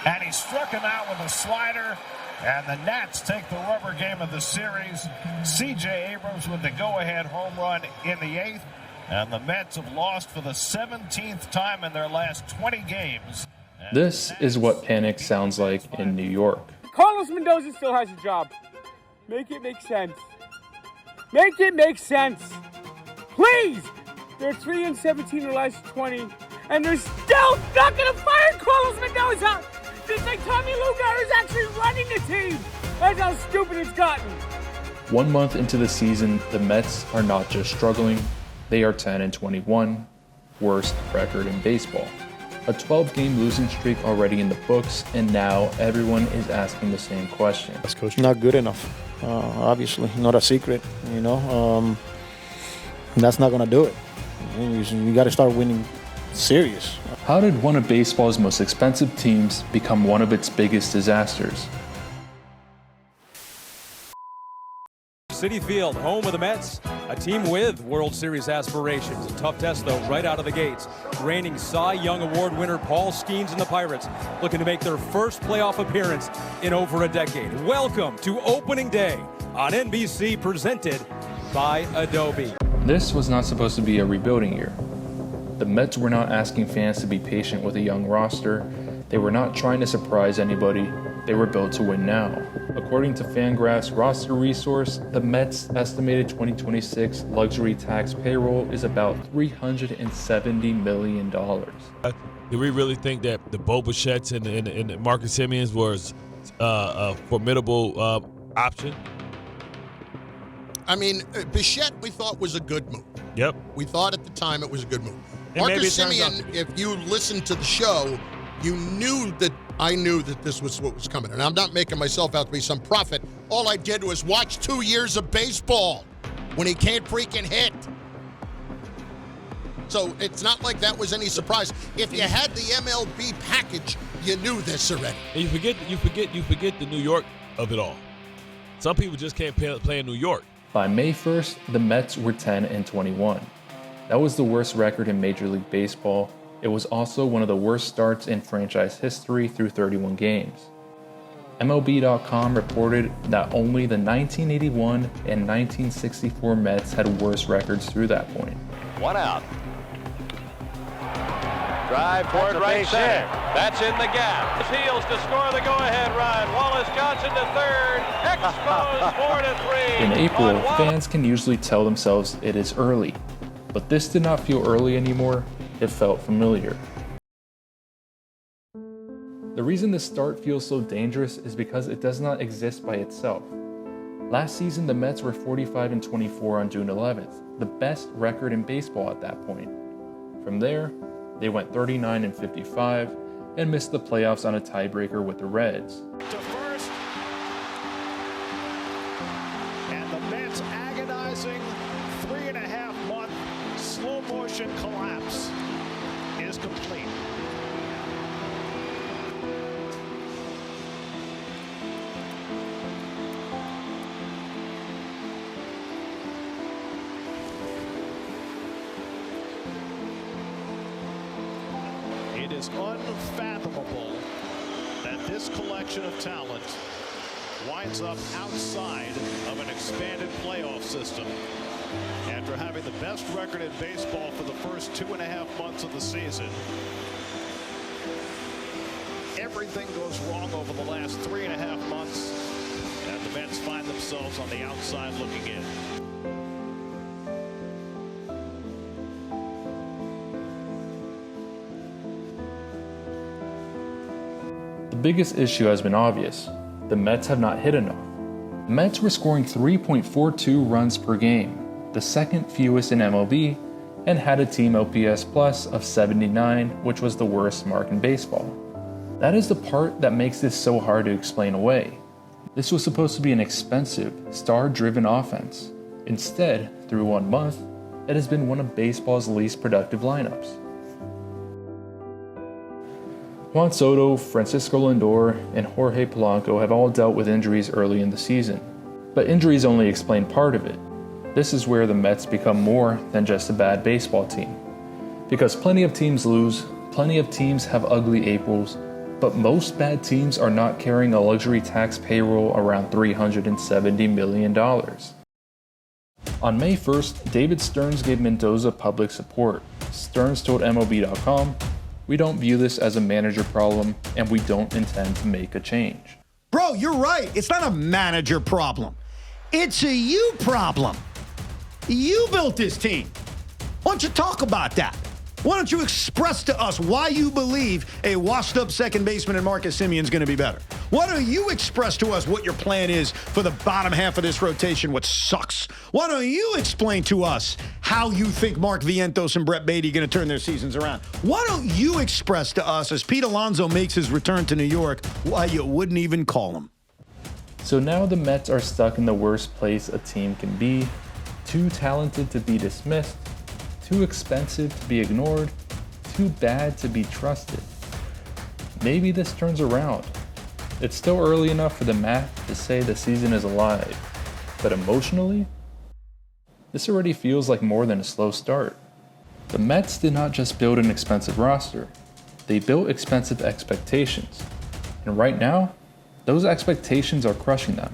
And he struck him out with a slider. And the Nats take the rubber game of the series. C.J. Abrams with the go-ahead home run in the 8th. And the Mets have lost for the 17th time in their last 20 games. This is what panic sounds like in New York. Carlos Mendoza still has a job. Make it make sense. Make it make sense. Please! They're 3-17 in the last 20, and they're still not going to fire Carlos Mendoza! It's like Tommy Lugar is actually running the team! That's how stupid it's gotten. 1 month into the season, the Mets are not just struggling, they are 10-21, worst record in baseball. A 12-game losing streak already in the books, and now everyone is asking the same question. Not good enough, obviously. Not a secret, you know. That's not going to do it. You got to start winning serious. How did one of baseball's most expensive teams become one of its biggest disasters? Citi Field, home of the Mets, a team with World Series aspirations. A tough test, though, right out of the gates. Reigning Cy Young Award winner Paul Skeens and the Pirates looking to make their first playoff appearance in over a decade. Welcome to opening day on NBC, presented by Adobe. This was not supposed to be a rebuilding year. The Mets were not asking fans to be patient with a young roster. They were not trying to surprise anybody. They were built to win now. According to Fangraphs roster resource, the Mets' estimated 2026 luxury tax payroll is about $370 million. Do we really think that the Bo Bichette's and Marcus Simeons was a formidable option? I mean, Bichette we thought was a good move. Yep. We thought at the time it was a good move. And Marcus Simeon, if you listened to the show, you knew that I knew that this was what was coming. And I'm not making myself out to be some prophet. All I did was watch 2 years of baseball when he can't freaking hit. So it's not like that was any surprise. If you had the MLB package, you knew this already. And you forget the New York of it all. Some people just can't play in New York. By May 1st, the Mets were 10-21. That was the worst record in Major League Baseball. It was also one of the worst starts in franchise history through 31 games. MLB.com reported that only the 1981 and 1964 Mets had worse records through that point. 1 out. Drive toward right center. That's in the gap. Heels to score the go-ahead run. Wallace Johnson to third. Exposed 4-3. In April, fans can usually tell themselves it is early, but this did not feel early anymore. It felt familiar. The reason this start feels so dangerous is because it does not exist by itself. Last season, the Mets were 45-24 on June 11th, the best record in baseball at that point. From there, they went 39-55 and missed the playoffs on a tiebreaker with the Reds. To first. And the Mets agonizing 3.5 month slow motion collapse is complete. It is unfathomable that this collection of talent winds up outside of an expanded playoff system after having the best record in baseball for the first 2.5 months of the season. Everything goes wrong over the last 3.5 months, and the Mets find themselves on the outside looking in. The biggest issue has been obvious. The Mets have not hit enough. The Mets were scoring 3.42 runs per game, the second fewest in MLB, and had a team OPS plus of 79, which was the worst mark in baseball. That is the part that makes this so hard to explain away. This was supposed to be an expensive, star-driven offense. Instead, through 1 month, it has been one of baseball's least productive lineups. Juan Soto, Francisco Lindor, and Jorge Polanco have all dealt with injuries early in the season. But injuries only explain part of it. This is where the Mets become more than just a bad baseball team. Because plenty of teams lose, plenty of teams have ugly Aprils, But most bad teams are not carrying a luxury tax payroll around $370 million. On May 1st, David Stearns gave Mendoza public support. Stearns told MLB.com, "We don't view this as a manager problem, and we don't intend to make a change." Bro, you're right. It's not a manager problem. It's a you problem. You built this team. Why don't you talk about that? Why don't you express to us why you believe a washed-up second baseman in Marcus Semion's going to be better? Why don't you express to us what your plan is for the bottom half of this rotation, what sucks? Why don't you explain to us how you think Mark Vientos and Brett Beatty are going to turn their seasons around? Why don't you express to us, as Pete Alonso makes his return to New York, why you wouldn't even call him? So now the Mets are stuck in the worst place a team can be: too talented to be dismissed, too expensive to be ignored, too bad to be trusted. Maybe this turns around. It's still early enough for the math to say the season is alive, but emotionally, this already feels like more than a slow start. The Mets did not just build an expensive roster, they built expensive expectations. And right now, those expectations are crushing them.